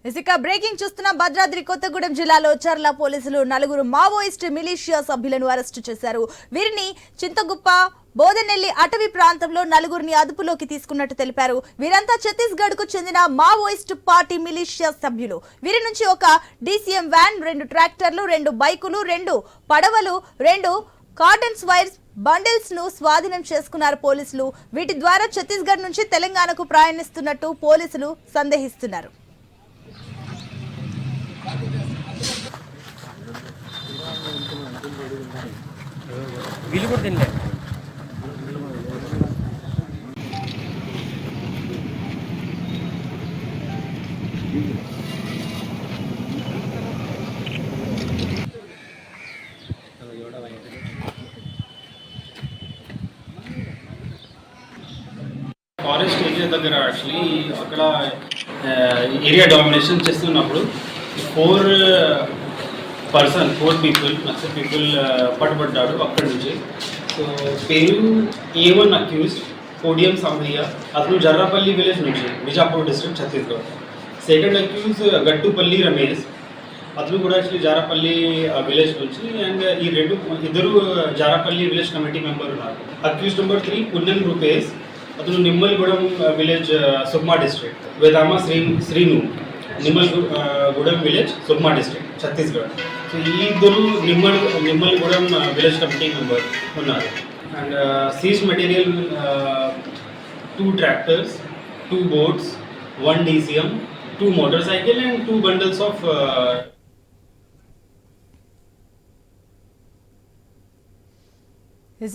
ఇక బ్రేకింగ్ చూస్తున్న భద్రాద్రి కొత్తగూడెం జిల్లాలో చర్ల పోలీసులు నలుగురు మావోయిస్ట్ మిలిషియా సభ్యులను అరెస్టు చేశారు. వీరిని చింతగుప్ప బోదనెల్లి అటవీ ప్రాంతంలో నలుగురిని అదుపులోకి తీసుకున్నట్టు తెలిపారు. వీరంతా ఛత్తీస్గఢ్ కు చెందిన మావోయిస్ట్ పార్టీ మిలిషియా సభ్యులు. వీరి నుంచి ఒక డీసీఎం వ్యాన్, 2 ట్రాక్టర్లు, 2 బైకులు, 2 పడవలు, 2 కాటన్స్ వైర్స్ బండిల్స్ ను స్వాధీనం చేసుకున్నారు పోలీసులు. వీటి ద్వారా ఛత్తీస్గఢ్ నుంచి తెలంగాణకు ప్రయాణిస్తున్నట్టు పోలీసులు సందేహిస్తున్నారు. వీళ్ళు కూడా తినలే. ఫారెస్ట్ ఏరియా దగ్గర యాక్చువల్లీ అక్కడ ఏరియా డామినేషన్ చేస్తున్నప్పుడు 4 పీపుల్ పట్టుబడ్డాడు అక్కడి నుంచి. సో పేరు A1 అక్యూజ్డ్ కోడియం సామయ్య, అతను జర్రాపల్లి విలేజ్ నుంచి, Bijapur district, Chhattisgarh. Second accuse Gattupalli Ramesh, అతను కూడా యాక్చువల్లీ జారాపల్లి విలేజ్ నుంచి. అండ్ ఈ ఇద్దరు జారాపల్లి విలేజ్ కమిటీ మెంబర్ ఉన్నారు. అక్యూజ్ నెంబర్ 3 పుణ్యం రూపేష్, అతను Nimmalgudem village, Sukma district. Vedama Srinu, Nimmalgudem village, Sukma district, Chhattisgarh. So ఈ ఇద్దరు నిమ్మల్గూడెం విలేజ్ కమిటీ మెంబర్ ఉన్నారు. And seize material 2 tractors, 2 boats, 1 DCM, 2 motorcycle and 2 bundles of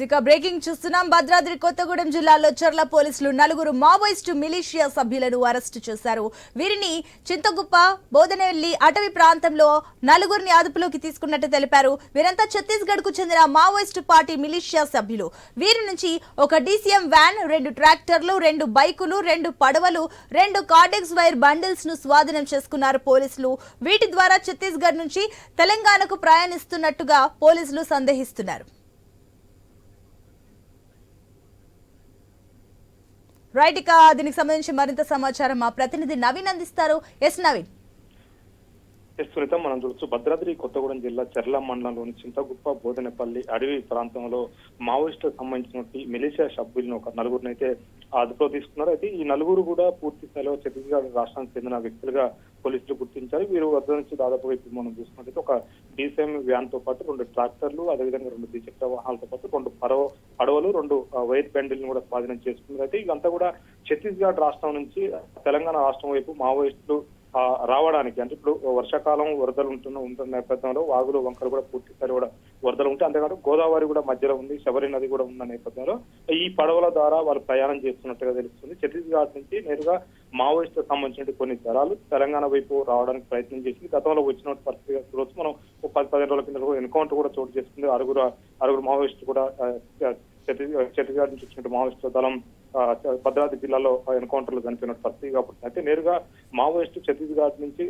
ఇక బ్రేకింగ్ చూస్తున్నాం. భద్రాద్రి కొత్తగూడెం జిల్లాలో చర్ల పోలీసులు నలుగురు మావోయిస్టు మిలిషియా సభ్యులను అరెస్టు చేశారు. వీరిని చింతగుప్ప బోదనెల్లి అటవీ ప్రాంతంలో నలుగురిని అదుపులోకి తీసుకున్నట్టు తెలిపారు. వీరంతా ఛత్తీస్గఢ్ కు చెందిన మావోయిస్టు పార్టీ మిలిషియా సభ్యులు. వీరి నుంచి ఒక డీసీఎం వ్యాన్, 2 ట్రాక్టర్లు, 2 బైకులు, 2 పడవలు, 2 కార్డెక్స్ వైర్ బండిల్స్ ను స్వాధీనం చేసుకున్నారు పోలీసులు. వీటి ద్వారా ఛత్తీస్గఢ్ నుంచి తెలంగాణకు ప్రయాణిస్తున్నట్టుగా పోలీసులు సందేహిస్తున్నారు. రైట్, ఇక దీనికి సంబంధించి మరింత సమాచారం మా ప్రతినిధి నవీన్ అందిస్తారు. ఎస్ నవీన్. సునీత, మనం చూడొచ్చు భద్రాద్రి కొత్తగూడెం జిల్లా చర్ల మండలంలోని చింతగుప్ప బోదనపల్లి అడవి ప్రాంతంలో మావోయిస్టులకు సంబంధించిన మిలిషియా సభ్యులను ఒక నలుగురిని అయితే అదుపులో తీసుకున్నారు. అయితే ఈ నలుగురు కూడా పూర్తి స్థాయిలో ఛత్తీస్గఢ్ రాష్ట్రానికి చెందిన వ్యక్తులుగా పోలీసులు గుర్తించారు. వీరు వద్ద నుంచి దాదాపుగా ఇప్పుడు మనం చూసుకున్నట్లయితే ఒక డీసీఎం వ్యాన్ తో పాటు 2 ట్రాక్టర్లు, అదేవిధంగా 2 ద్విచక్ర వాహనాలతో పాటు 2 పడవలు, 2 వైర్ బండిల్ని కూడా స్వాధీనం చేసుకున్నారు. అయితే ఇదంతా కూడా ఛత్తీస్గఢ్ రాష్ట్రం నుంచి తెలంగాణ రాష్ట్రం వైపు మావోయిస్టులు రావడానికి, అంటే ఇప్పుడు వర్షాకాలం వరదలు ఉంటున్న నేపథ్యంలో వాగులు వంకలు కూడా పూర్తి స్థాయి కూడా వరదలు ఉంటాయి. అంతేకాదు గోదావరి కూడా మధ్యలో ఉంది, శబరి నది కూడా ఉన్న నేపథ్యంలో ఈ పడవల ద్వారా వాళ్ళు ప్రయాణం చేస్తున్నట్టుగా తెలుస్తుంది. ఛత్తీస్గఢ్ నుంచి నేరుగా మావోయిస్టులకు సంబంధించిన కొన్ని దళాలు తెలంగాణ వైపు రావడానికి ప్రయత్నం చేసింది. గతంలో వచ్చిన పరిస్థితిగా చూడవచ్చు. మనం 10-15 రోజుల కింద ఎన్కౌంటర్ కూడా చోటు చేసుకుంది. ఆరుగురు మావోయిస్టులు కూడా ఛత్తీస్గఢ్ నుంచి వచ్చినట్టు మావోయిస్టు దళం భద్రాద్రి జిల్లాలో ఎన్కౌంటర్లు చనిపోయిన పరిస్థితి. కాబట్టి అయితే నేరుగా మావోయిస్టు ఛత్తీస్గఢ్ నుంచి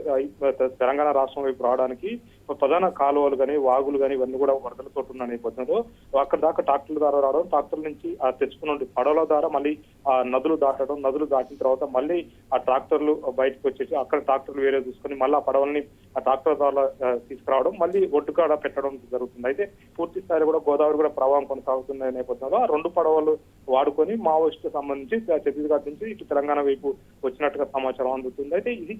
తెలంగాణ రాష్ట్రం వైపు రావడానికి ప్రధాన కాలువలు కానీ వాగులు కానీ ఇవన్నీ కూడా వరదలతో ఉన్న నేపథ్యంలో అక్కడ దాకా ట్రాక్టర్ల ద్వారా రావడం, ట్రాక్టర్ల నుంచి తెచ్చుకున్న పడవల ద్వారా మళ్ళీ నదులు దాటడం, నదులు దాటిన తర్వాత మళ్ళీ ఆ ట్రాక్టర్లు బయటకు వచ్చేసి అక్కడ ట్రాక్టర్లు వేరే చూసుకొని మళ్ళీ ఆ పడవల్ని ఆ ట్రాక్టర్ ద్వారా తీసుకురావడం, మళ్ళీ ఒడ్డుకాడ పెట్టడం జరుగుతుంది. అయితే పూర్తి స్థాయిలో కూడా గోదావరి కూడా ప్రవాహం కొనసాగుతున్న నేపథ్యంలో ఆ 2 పడవలు వాడుకొని మావోయిస్టు సంబంధించి ఛత్తీస్గఢ్ నుంచి ఇటు తెలంగాణ వైపు వచ్చినట్టుగా సమాచారం అందుతుంది. అయితే ఇది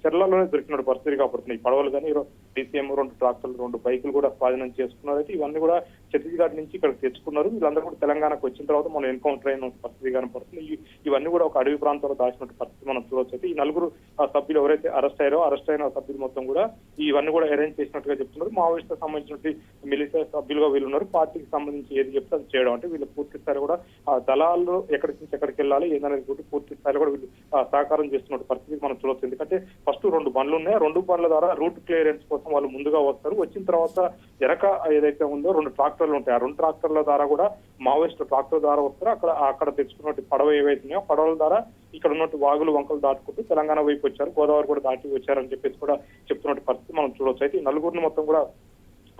చర్లలోనే దొరికిన పరిస్థితి కాబట్టి ఈ పడవలు కానీ డీసీఎం, 2 ట్రాక్టర్లు, 2 బైకులు కూడా స్వాధీనం చేసుకున్నారు. అయితే ఇవన్నీ కూడా ఛత్తీస్గఢ్ నుంచి ఇక్కడ తెచ్చుకున్నారు. వీళ్ళందరూ కూడా తెలంగాణకు వచ్చిన తర్వాత మనం ఎన్కౌంటర్ అయిన పరిస్థితి కనపడుతుంది. ఇవన్నీ కూడా ఒక అడవి ప్రాంతంలో దాచినట్టు పరిస్థితి మనం చూడవచ్చు. అయితే ఈ నలుగురు సభ్యులు ఎవరైతే అరెస్ట్ అయిన సభ్యులు మొత్తం కూడా ఇవన్నీ కూడా అరేంజ్ చేసినట్టుగా చెప్తున్నారు. మావోయిస్టులకు సంబంధించినటువంటి మిలిషియా సభ్యులుగా వీళ్ళు ఉన్నారు. పార్టీకి సంబంధించి ఏది చెప్తే అది చేయడం, అంటే వీళ్ళు పూర్తి స్థాయి కూడా ఆ దళాలు ఎక్కడికి నుంచి ఎక్కడికి వెళ్ళాలి ఏందనేది కూడా పూర్తి స్థాయిలో కూడా వీళ్ళు సహకారం చేస్తున్న పరిస్థితి మనం చూడవచ్చు. ఎందుకంటే ఫస్ట్ 2 బండ్లు ఉన్నాయి. 2 బండ్ల ద్వారా రూట్ క్లియరెన్స్ కోసం వాళ్ళు ముందుగా వస్తారు. వచ్చిన తర్వాత వెనక ఏదైతే ఉందో 2 ట్రాక్టర్లు ఉంటాయి. ఆ 2 ట్రాక్టర్ల ద్వారా కూడా మావోయిస్టు ట్రాక్టర్ ద్వారా వస్తారు. అక్కడ తెచ్చుకున్నట్టు పడవ ఏవైతున్నాయో పడవల ద్వారా ఇక్కడ ఉన్నట్టు వాగులు వంకలు దాటుకుంటూ తెలంగాణ వైపు వచ్చారు, గోదావరి కూడా దాటి వచ్చారని చెప్పేసి కూడా చెప్తున్నట్టు పరిస్థితి మనం చూడవచ్చు. అయితే ఈ నలుగురిని మొత్తం కూడా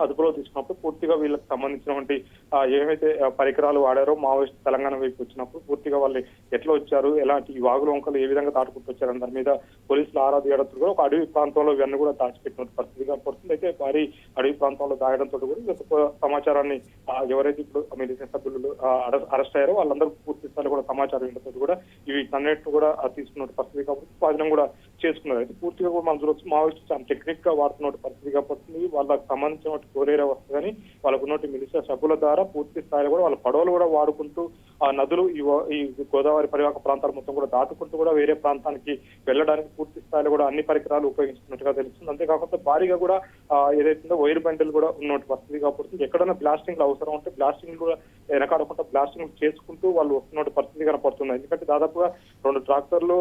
అదుపులో తీసుకున్నప్పుడు పూర్తిగా వీళ్ళకి సంబంధించినటువంటి ఏమైతే పరికరాలు వాడారో మావోయిస్ట్ తెలంగాణ వైపు వచ్చినప్పుడు పూర్తిగా వాళ్ళు ఎట్లా వచ్చారు, ఎలాంటి ఈ వాగుల వంకలు ఏ విధంగా దాటుకుంటూ వచ్చారని దాని మీద పోలీసులు ఆరా తీయడంతో కూడా ఒక అడవి ప్రాంతంలో ఇవన్నీ కూడా దాచిపెట్టిన పరిస్థితిగా పడుతుంది. అయితే భారీ అడవి ప్రాంతంలో దాగడంతో కూడా ఈ సమాచారాన్ని ఎవరైతే ఇప్పుడు మిలిషియా సభ్యులు అరెస్ట్ అయ్యారో వాళ్ళందరూ పూర్తి స్థాయిలో కూడా సమాచారం ఉండడంతో కూడా ఇవి అన్నిటి కూడా తీసుకున్న పరిస్థితి కాబట్టి స్వాధీనం కూడా చేసుకున్నారు. అయితే పూర్తిగా కూడా మనం చూడవచ్చు మావోయిస్ట్ చాలా టెక్నిక్ గా వాడుతున్న పరిస్థితిగా పడుతుంది. వాళ్ళకి సంబంధించిన కోరేరా వస్తుందని వాళ్ళకు ఉన్నటువంటి మిలిషియా సభ్యుల ద్వారా పూర్తి స్థాయిలో కూడా వాళ్ళ పడవలు కూడా వాడుకుంటూ ఆ నదులు ఈ గోదావరి పరివాహక ప్రాంతాలు మొత్తం కూడా దాటుకుంటూ కూడా వేరే ప్రాంతానికి వెళ్ళడానికి పూర్తి స్థాయిలో కూడా అన్ని పరికరాలు ఉపయోగిస్తున్నట్టుగా తెలుస్తుంది. అంతేకాకుండా భారీగా కూడా ఏదైతుందో వైర్ బండిల్ కూడా ఉన్నటువంటి పరిస్థితిగా పడుతుంది. ఎక్కడైనా బ్లాస్టింగ్ అవసరం ఉంటే బ్లాస్టింగ్ కూడా వెనకాడకుండా బ్లాస్టింగ్ చేసుకుంటూ వాళ్ళు వస్తున్న పరిస్థితి కనపడుతుంది. ఎందుకంటే దాదాపుగా 2 ట్రాక్టర్లు,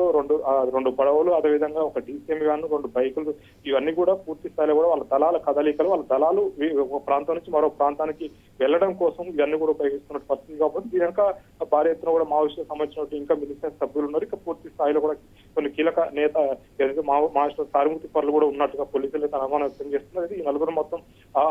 2 పడవలు, అదేవిధంగా ఒక డీసీఎం వ్యాన్, 2 బైకులు ఇవన్నీ కూడా పూర్తి స్థాయిలో కూడా వాళ్ళ దళాల కదలికలు, వాళ్ళ దళాలు ఒక ప్రాంతం నుంచి మరో ప్రాంతానికి వెళ్ళడం కోసం ఇవన్నీ కూడా ఉపయోగిస్తున్న పరిస్థితి కాబట్టి దీని వెనక భారీ ఎత్తున కూడా మావోయిస్టులకు సంబంధించిన ఇంకా మిలిషియా సభ్యులు ఉన్నారు. ఇక పూర్తి స్థాయిలో కూడా కొన్ని కీలక నేత ఏదైతే మావోయిస్టుల సానుభూతి పరులు కూడా ఉన్నట్టుగా పోలీసులు అయితే అనుమానం వ్యక్తం చేస్తున్నారు. ఈ నలుగురు మొత్తం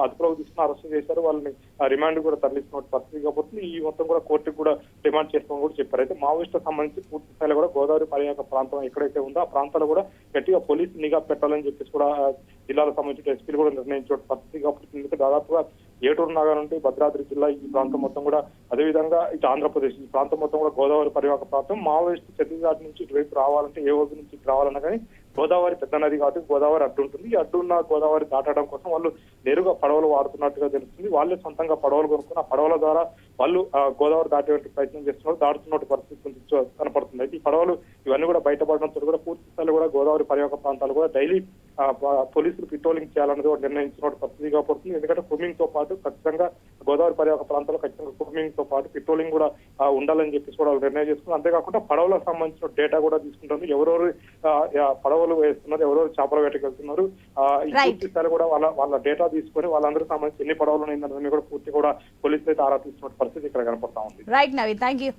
అదుపులోకి తీసుకుని అరెస్ట్ చేశారు. వాళ్ళని రిమాండ్ కూడా తరలిస్తున్న పరిస్థితి కాబట్టి ఈ మొత్తం కూడా కోర్టుకు కూడా డిమాండ్ చేస్తామని కూడా చెప్పారు. అయితే మావోయిస్టులకు సంబంధించి పూర్తి స్థాయిలో కూడా గోదావరి పరివాహక ప్రాంతం ఎక్కడైతే ఉందో ఆ ప్రాంతాల్లో కూడా గట్టిగా పోలీసు నిఘా పెట్టాలని చెప్పేసి కూడా జిల్లాలకు సంబంధించిన ఎస్పీలు కూడా నిర్ణయించిన పరిస్థితి కాబట్టి ఎందుకంటే దాదాపుగా ఏటూరు నాగా నుండి భద్రాద్రి జిల్లా ఈ ప్రాంతం మొత్తం కూడా అదేవిధంగా ఇటు ఆంధ్రప్రదేశ్ ఈ ప్రాంతం మొత్తం కూడా గోదావరి పరివాహక ప్రాంతం మావోయిస్టు ఛత్తీస్గఢ్ నుంచి ఇటువైపు రావాలంటే ఏ వైపు నుంచి రావాలన్నా కానీ గోదావరి పెద్ద నది కాబట్టి గోదావరి అడ్డు ఉంటుంది. ఈ అడ్డున్న గోదావరి దాటడం కోసం వాళ్ళు నేరుగా పడవలు వాడుతున్నట్టుగా తెలుస్తుంది. వాళ్ళే సొంతంగా పడవలు కొనుక్కుని ఆ పడవల ద్వారా వాళ్ళు గోదావరి దాటే ప్రయత్నం చేస్తున్నారు, దాటుతున్న పరిస్థితి కనపడుతుంది. అయితే ఈ పడవలు ఇవన్నీ కూడా బయటపడడంతో కూడా పూర్తి స్థాయిలో కూడా గోదావరి పరివాహక ప్రాంతాలు కూడా డైలీ పోలీసులు పెట్రోలింగ్ చేయాలన్నది కూడా నిర్ణయించిన పరిస్థితిగా పడుతుంది. ఎందుకంటే స్విమ్మింగ్ తో పాటు ఖచ్చితంగా గోదావరి పరివాహక ప్రాంతాల్లో ఖచ్చితంగా స్విమ్మింగ్ తో పాటు పెట్రోలింగ్ కూడా ఉండాలని చెప్పేసి కూడా నిర్ణయం చేసుకున్నారు. అంతేకాకుండా పడవలకు సంబంధించిన డేటా కూడా తీసుకుంటుంది. ఎవరెవరు పడవలు వేస్తున్నారు, ఎవరెవరు చేపల వేటకి వెళ్తున్నారు, ఈ పూర్తి స్థాయిలో కూడా వాళ్ళ డేటా తీసుకొని వాళ్ళందరూ సంబంధించి ఎన్ని పడవలు ఉన్నాయని కూడా పూర్తి కూడా పోలీసులు అయితే ఆరా తీస్తున్న పరిస్థితి ఇక్కడ కనపడతా ఉంది. Right Naveen, thank you.